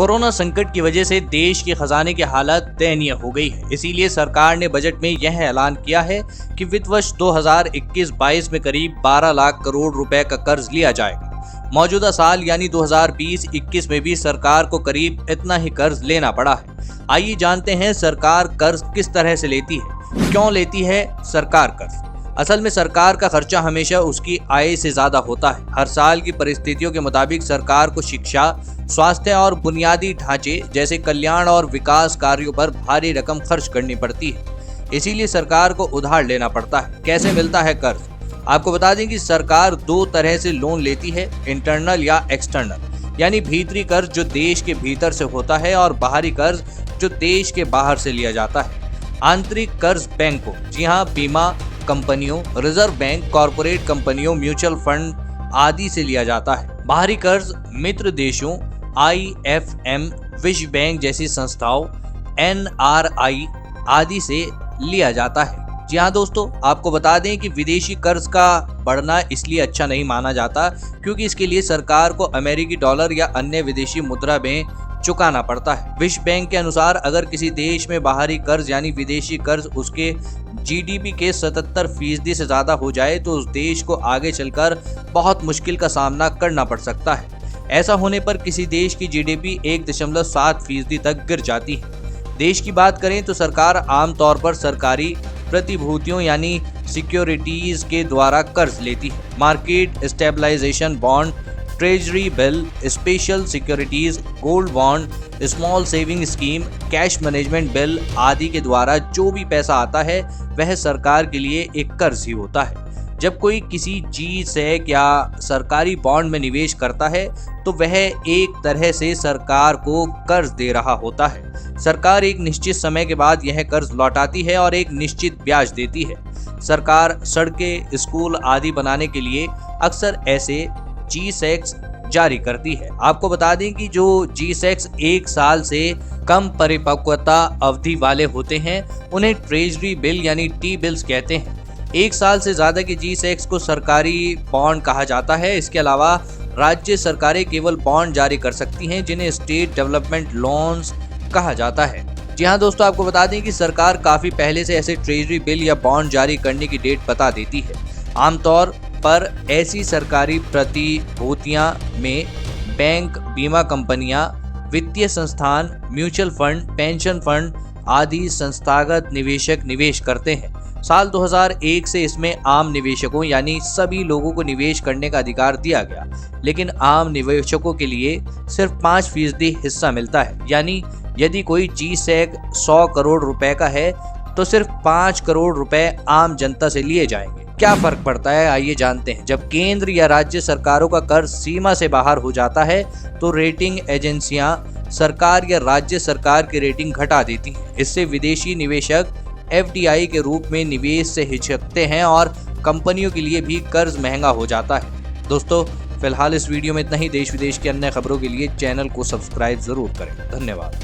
Corona संकट की वजह से देश के खजाने की हालत दयनीय हो गई है। इसीलिए सरकार ने बजट में यह ऐलान किया है कि वित्त वर्ष 2021-22 में करीब 12 लाख करोड़ रुपए का कर्ज लिया जाएगा। मौजूदा साल यानी 2020-21 में भी सरकार को करीब इतना ही कर्ज लेना पड़ा है। आइए जानते हैं सरकार कर्ज किस तरह से लेती है, क्यों लेती है सरकार कर्ज। असल में सरकार का खर्चा हमेशा उसकी आय से ज्यादा होता है। हर साल की परिस्थितियों के मुताबिक सरकार को शिक्षा, स्वास्थ्य और बुनियादी ढांचे जैसे कल्याण और विकास कार्यों पर भारी रकम खर्च करनी पड़ती है। इसीलिए सरकार को उधार लेना पड़ता है। कैसे मिलता है कर्ज? आपको बता दें कि सरकार दो तरह से लोन लेती है, इंटरनल या एक्सटर्नल, यानी भीतरी कर्ज जो देश के भीतर से होता है और बाहरी कर्ज जो देश के बाहर से लिया जाता है। आंतरिक कर्ज बैंकों, जी हाँ, बीमा कंपनियों, रिजर्व बैंक, कॉरपोरेट कंपनियों, म्यूचुअल फंड आदि से लिया जाता है। बाहरी कर्ज मित्र देशों, IFM, विश्व बैंक जैसी संस्थाओं, NRI आदि से लिया जाता है। जी हाँ दोस्तों, आपको बता दें कि विदेशी कर्ज का बढ़ना इसलिए अच्छा नहीं माना जाता क्योंकि इसके लिए सरकार को अमेरिकी डॉलर या अन्य विदेशी मुद्रा में चुकाना पड़ता है। विश्व बैंक के अनुसार अगर किसी देश में बाहरी कर्ज यानी विदेशी कर्ज उसके GDP के 77% से ज्यादा हो जाए तो उस देश को आगे चलकर बहुत मुश्किल का सामना करना पड़ सकता है। ऐसा होने पर किसी देश की GDP 1.7% तक गिर जाती है। देश की बात करें तो सरकार आमतौर पर सरकारी प्रतिभूतियों यानी सिक्योरिटीज के द्वारा कर्ज लेती है। Market stabilization bond, treasury bill, special securities, gold bond, small saving scheme, cash management bill आदि के द्वारा जो भी पैसा आता है वह सरकार के लिए एक कर्ज ही होता है। जब कोई किसी G-SEC या सरकारी बॉन्ड में निवेश करता है तो वह एक तरह से सरकार को कर्ज दे रहा होता है। सरकार एक निश्चित समय के बाद यह कर्ज लौटाती है और एक निश्चित ब्याज देती है। सरकार सड़कें, स्कूल आदि बनाने के लिए अक्सर ऐसे G-SECs जारी करती है। आपको बता दें कि जो G-SECs 1 साल से कम परिपक्वता अवधि वाले होते हैं उन्हें ट्रेजरी बिल यानी T-बिल्स कहते हैं। 1 साल से ज्यादा के G-SECs को सरकारी बॉन्ड कहा जाता है। इसके अलावा राज्य सरकारें केवल बॉन्ड जारी कर सकती हैं जिन्हें स्टेट डेवलपमेंट लोन्स कहा जाता है। जी हाँ दोस्तों, आपको बता दें कि सरकार काफी पहले से ऐसे ट्रेजरी बिल या बॉन्ड जारी करने की डेट बता देती है। आमतौर पर ऐसी सरकारी प्रतिभूतियां में बैंक, बीमा कंपनियां, वित्तीय संस्थान, म्यूचुअल फंड, पेंशन फंड आदि संस्थागत निवेशक निवेश करते हैं। साल 2001 से इसमें आम निवेशकों यानी सभी लोगों को निवेश करने का अधिकार दिया गया, लेकिन आम निवेशकों के लिए सिर्फ 5% हिस्सा मिलता है। यानी यदि कोई G-SEC 100 करोड़ रुपए का है तो सिर्फ 5 करोड़ रुपए आम जनता से लिए जाएंगे। क्या फर्क पड़ता है आइए जानते हैं। जब केंद्र या राज्य सरकारों का कर्ज सीमा से बाहर हो जाता है तो रेटिंग एजेंसियां सरकार या राज्य सरकार की रेटिंग घटा देती हैं। इससे विदेशी निवेशक FDI के रूप में निवेश से हिचकते हैं और कंपनियों के लिए भी कर्ज महंगा हो जाता है। दोस्तों, फिलहाल इस वीडियो में इतना ही। देश विदेश की अन्य खबरों के लिए चैनल को सब्सक्राइब जरूर करें। धन्यवाद।